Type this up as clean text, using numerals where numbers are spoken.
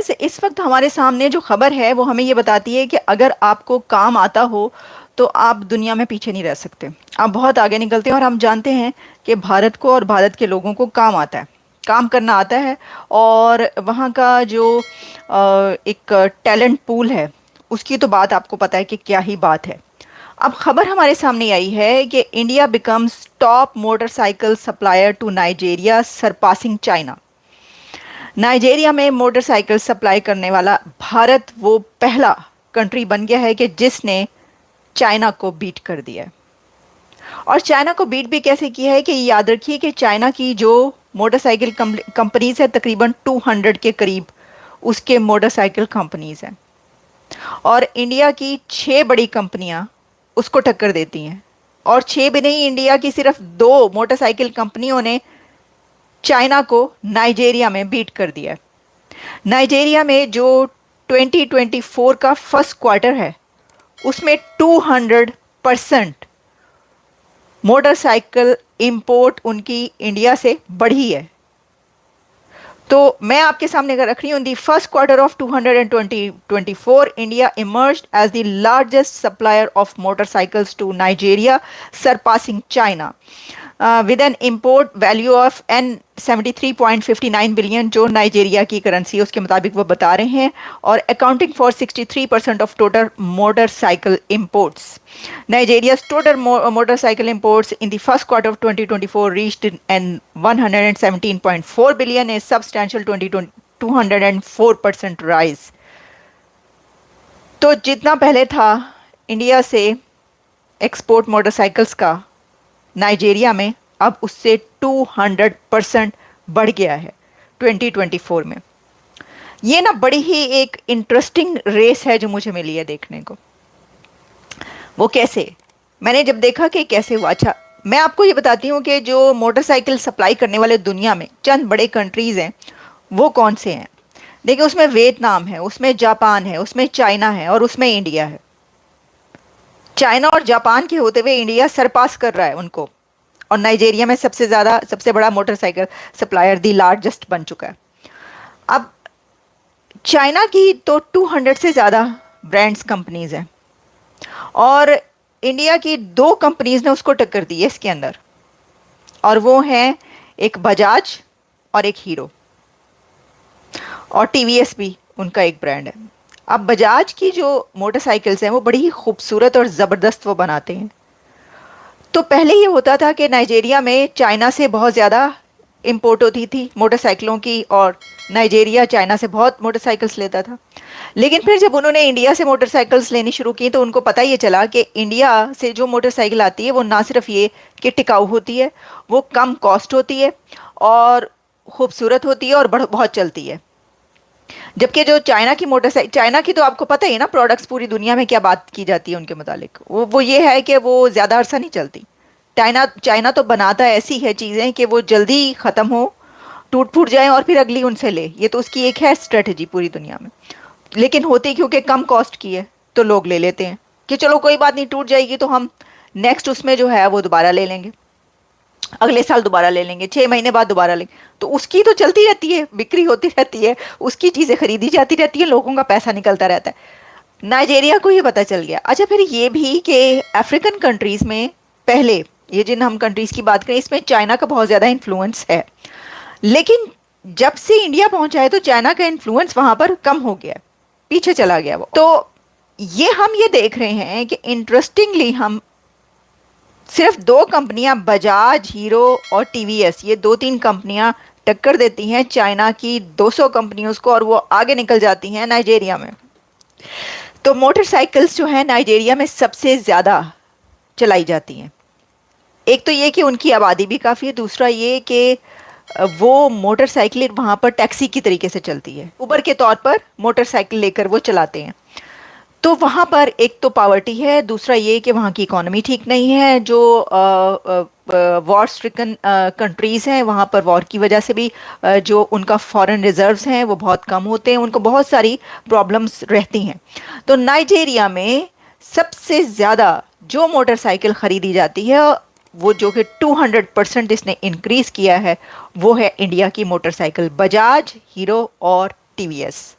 Viewers, इस वक्त हमारे सामने जो खबर है वो हमें ये बताती है कि अगर आपको काम आता हो तो आप दुनिया में पीछे नहीं रह सकते। आप बहुत आगे निकलते हैं और हम जानते हैं कि भारत को और भारत के लोगों को काम आता है, काम करना आता है। और वहाँ का जो एक टैलेंट पूल है उसकी तो बात आपको पता है कि क्या ही बात है। अब खबर हमारे सामने आई है कि India becomes top motorcycle supplier to Nigeria surpassing China. Nigeria में मोटरसाइकिल सप्लाई करने वाला भारत वो पहला कंट्री बन गया है कि जिसने चाइना को बीट कर दिया है। और चाइना को बीट भी कैसे किया है कि याद रखिए कि चाइना की जो मोटरसाइकिल कंपनीज है तकरीबन 200 के करीब उसके मोटरसाइकिल कंपनीज हैं। और इंडिया की 6 बड़ी कंपनियां उसको टक्कर देती हैं। और 6 भी नहीं, इंडिया की सिर्फ 2 मोटरसाइकिल कंपनियों ने चाइना को नाइजीरिया में बीट कर दिया है। नाइजीरिया में जो 2024 का फर्स्ट क्वार्टर है उसमें 200% मोटरसाइकिल इंपोर्ट उनकी इंडिया से बढ़ी है। तो मैं आपके सामने अगर रख रही हूँ, the first quarter of 2024 India emerged as the largest supplier of motorcycles to Nigeria surpassing China with an import value of an 73.59 billion, जो नाइजीरिया की करेंसी है उसके मुताबिक वो बता रहे हैं, और accounting for 63% of total motorcycle imports. Nigeria's total motorcycle imports in the first quarter of 2024 reached an 117.4 billion, a substantial 204% rise. तो जितना पहले था इंडिया से एक्सपोर्ट मोटरसाइकिल्स का नाइजीरिया में, अब उससे 200% बढ़ गया है 2024 में। ये ना बड़ी ही एक इंटरेस्टिंग रेस है जो मुझे मिली है देखने को। वो कैसे, मैंने जब देखा कि कैसे हुआ, अच्छा मैं आपको ये बताती हूँ कि जो मोटरसाइकिल सप्लाई करने वाले दुनिया में चंद बड़े कंट्रीज़ हैं वो कौन से हैं। देखिए, उसमें वियतनाम है, उसमें जापान है, उसमें चाइना है और उसमें इंडिया है। चाइना और जापान के होते हुए इंडिया सरपास कर रहा है उनको, और नाइजीरिया में सबसे बड़ा मोटरसाइकिल सप्लायर दी लार्जेस्ट बन चुका है। अब चाइना की तो 200 से ज़्यादा ब्रांड्स कंपनीज हैं और इंडिया की 2 कंपनीज ने उसको टक्कर दी है इसके अंदर, और वो हैं एक बजाज और एक हीरो, और टीवीएस भी उनका एक ब्रांड है। अब बजाज की जो मोटरसाइकिल्स हैं वो बड़ी ही खूबसूरत और ज़बरदस्त वो बनाते हैं। तो पहले ये होता था कि नाइजीरिया में चाइना से बहुत ज़्यादा इंपोर्ट होती थी मोटरसाइकिलों की, और नाइजीरिया चाइना से बहुत मोटरसाइकिल्स लेता था। लेकिन फिर जब उन्होंने इंडिया से मोटरसाइकिल्स लेनी शुरू की तो उनको पता ये चला कि इंडिया से जो मोटरसाइकिल आती है वो ना सिर्फ ये कि टिकाऊ होती है, वो कम कॉस्ट होती है और खूबसूरत होती है और बहुत चलती है। जबकि जो चाइना की मोटरसाइकिल, चाइना की तो आपको पता ही है ना प्रोडक्ट्स पूरी दुनिया में क्या बात की जाती है उनके मुतालिक, वो ये है कि वो ज़्यादा अरसा नहीं चलती। चाइना तो बनाता ऐसी है चीज़ें कि वो जल्दी ख़त्म हो, टूट फूट जाए और फिर अगली उनसे ले। ये तो उसकी एक है स्ट्रेटजी पूरी दुनिया में। लेकिन होती क्योंकि कम कॉस्ट की है तो लोग ले लेते हैं कि चलो कोई बात नहीं, टूट जाएगी तो हम नेक्स्ट उसमें जो है वो दोबारा ले लेंगे, अगले साल दोबारा ले लेंगे, 6 महीने बाद दोबारा लेंगे। तो उसकी तो चलती रहती है, बिक्री होती रहती है, उसकी चीज़ें खरीदी जाती रहती है, लोगों का पैसा निकलता रहता है। नाइजीरिया को ये पता चल गया। अच्छा, फिर ये भी कि अफ्रीकन कंट्रीज़ में पहले, ये जिन हम कंट्रीज़ की बात करें, इसमें चाइना का बहुत ज़्यादा इन्फ्लुएंस है, लेकिन जब से इंडिया पहुंचा है तो चाइना का इन्फ्लुएंस वहां पर कम हो गया, पीछे चला गया वो। तो ये हम ये देख रहे हैं कि इंटरेस्टिंगली हम सिर्फ 2 कंपनियां, बजाज, हीरो और टीवीएस, ये 2-3 कंपनियां टक्कर देती हैं चाइना की 200 कंपनियों को, और वो आगे निकल जाती हैं नाइजीरिया में। तो मोटरसाइकिल्स जो हैं नाइजीरिया में सबसे ज़्यादा चलाई जाती हैं। एक तो ये कि उनकी आबादी भी काफ़ी है, दूसरा ये कि वो मोटरसाइकिल वहाँ पर टैक्सी की तरीके से चलती है, उबर के तौर पर मोटरसाइकिल लेकर वो चलाते हैं। तो वहाँ पर एक तो पावर्टी है, दूसरा ये कि वहाँ की इकोनॉमी ठीक नहीं है। जो वॉर स्ट्रिकन कंट्रीज़ हैं वहाँ पर वॉर की वजह से भी जो उनका फॉरेन रिजर्व्स हैं वो बहुत कम होते हैं, उनको बहुत सारी प्रॉब्लम्स रहती हैं। तो नाइजीरिया में सबसे ज़्यादा जो मोटरसाइकिल ख़रीदी जाती है, वो जो कि 200% इसने इंक्रीज़ किया है, वो है इंडिया की मोटरसाइकिल बजाज, हीरो और टीवीएस।